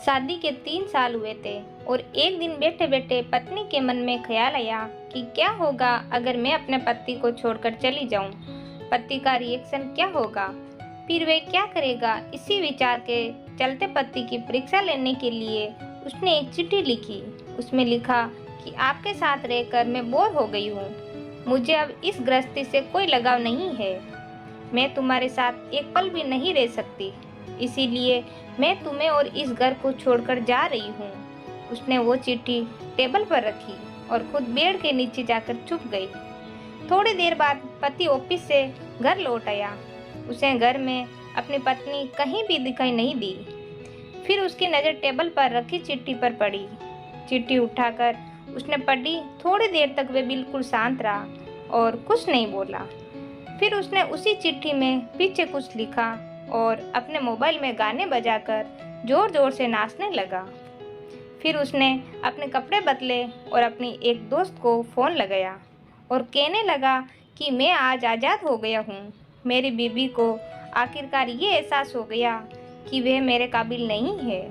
शादी के 3 साल हुए थे और एक दिन बैठे बैठे पत्नी के मन में ख्याल आया कि क्या होगा अगर मैं अपने पति को छोड़कर चली जाऊं। पति का रिएक्शन क्या होगा, फिर वह क्या करेगा। इसी विचार के चलते पति की परीक्षा लेने के लिए उसने एक चिट्ठी लिखी। उसमें लिखा कि आपके साथ रहकर मैं बोर हो गई हूँ। मुझे अब इस गृहस्थी से कोई लगाव नहीं है। मैं तुम्हारे साथ एक पल भी नहीं रह सकती, इसीलिए मैं तुम्हें और इस घर को छोड़कर जा रही हूँ। उसने वो चिट्ठी टेबल पर रखी और खुद बेड के नीचे जाकर छुप गई। थोड़ी देर बाद पति ऑफिस से घर लौट आया। उसे घर में अपनी पत्नी कहीं भी दिखाई नहीं दी। फिर उसकी नज़र टेबल पर रखी चिट्ठी पर पड़ी। चिट्ठी उठाकर उसने पढ़ी। थोड़ी देर तक वह बिल्कुल शांत रहा और कुछ नहीं बोला। फिर उसने उसी चिट्ठी में पीछे कुछ लिखा और अपने मोबाइल में गाने बजाकर जोर जोर से नाचने लगा। फिर उसने अपने कपड़े बदले और अपनी एक दोस्त को फ़ोन लगाया और कहने लगा कि मैं आज आज़ाद हो गया हूँ। मेरी बीवी को आखिरकार ये एहसास हो गया कि वह मेरे काबिल नहीं है,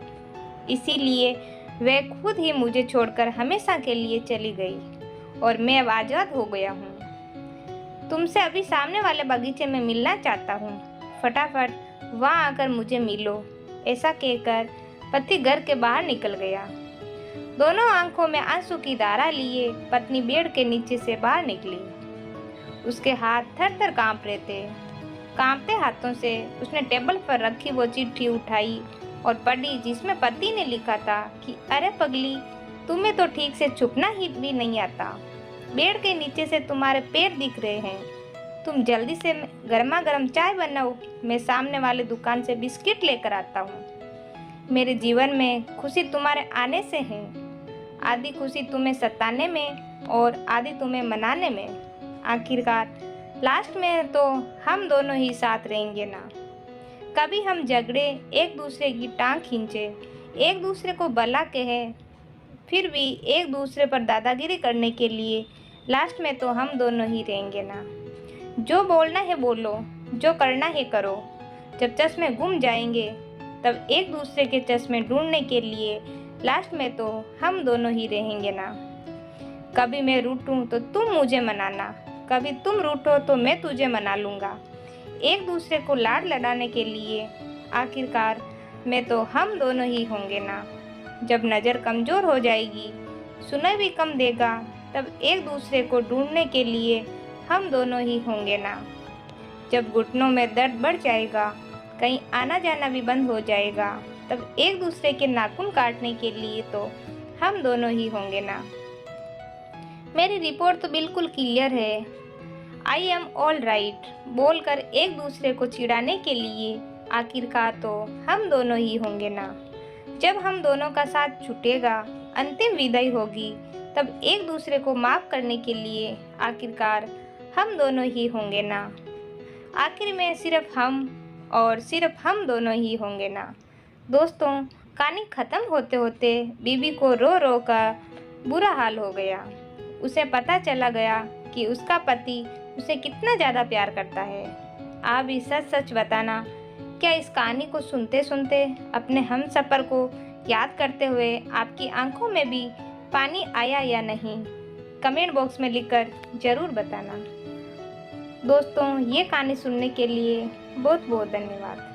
इसीलिए वह खुद ही मुझे छोड़कर हमेशा के लिए चली गई और मैं अब आज़ाद हो गया हूँ। तुमसे अभी सामने वाले बगीचे में मिलना चाहता हूँ, फटाफट वहाँ आकर मुझे मिलो। ऐसा कहकर पति घर के बाहर निकल गया। दोनों आंखों में आंसू की धारा लिए पत्नी बेड के नीचे से बाहर निकली। उसके हाथ थर थर कांप रहे थे। कांपते हाथों से उसने टेबल पर रखी वो चिट्ठी उठाई और पढ़ी, जिसमें पति ने लिखा था कि अरे पगली, तुम्हें तो ठीक से छुपना ही भी नहीं आता। बेड के नीचे से तुम्हारे पैर दिख रहे हैं। तुम जल्दी से गर्मा गर्म चाय बनाओ, मैं सामने वाले दुकान से बिस्किट लेकर आता हूँ। मेरे जीवन में खुशी तुम्हारे आने से है। आधी खुशी तुम्हें सताने में और आधी तुम्हें मनाने में। आखिरकार लास्ट में तो हम दोनों ही साथ रहेंगे ना। कभी हम झगड़े, एक दूसरे की टांग खींचे, एक दूसरे को भला कहे, फिर भी एक दूसरे पर दादागिरी करने के लिए लास्ट में तो हम दोनों ही रहेंगे ना। जो बोलना है बोलो, जो करना है करो। जब चश्मे गुम जाएंगे तब एक दूसरे के चश्मे ढूंढने के लिए लास्ट में तो हम दोनों ही रहेंगे ना। कभी मैं रूठूं तो तुम मुझे मनाना, कभी तुम रूठो तो मैं तुझे मना लूँगा। एक दूसरे को लाड लड़ाने के लिए आखिरकार में तो हम दोनों ही होंगे ना। जब नज़र कमज़ोर हो जाएगी, सुनाई भी कम देगा, तब एक दूसरे को ढूंढने के लिए हम दोनों ही होंगे ना। जब घुटनों में दर्द बढ़ जाएगा, कहीं आना जाना भी बंद हो जाएगा, तब एक दूसरे के नाखून काटने के लिए तो हम दोनों ही होंगे ना। मेरी रिपोर्ट तो बिल्कुल क्लियर है। आई एम ऑल राइट बोलकर एक दूसरे को चिढ़ाने के लिए आखिरकार तो हम दोनों ही होंगे ना। जब हम दोनों का साथ छूटेगा, अंतिम विदाई होगी, तब एक दूसरे को माफ़ करने के लिए आखिरकार हम दोनों ही होंगे ना। आखिर में सिर्फ हम और सिर्फ हम दोनों ही होंगे ना। दोस्तों, कहानी ख़त्म होते होते बीबी को रो रो कर बुरा हाल हो गया। उसे पता चला गया कि उसका पति उसे कितना ज़्यादा प्यार करता है। आप भी सच सच बताना, क्या इस कहानी को सुनते सुनते अपने हमसफ़र को याद करते हुए आपकी आंखों में भी पानी आया या नहीं? कमेंट बॉक्स में लिखकर ज़रूर बताना। दोस्तों, ये कहानी सुनने के लिए बहुत बहुत धन्यवाद।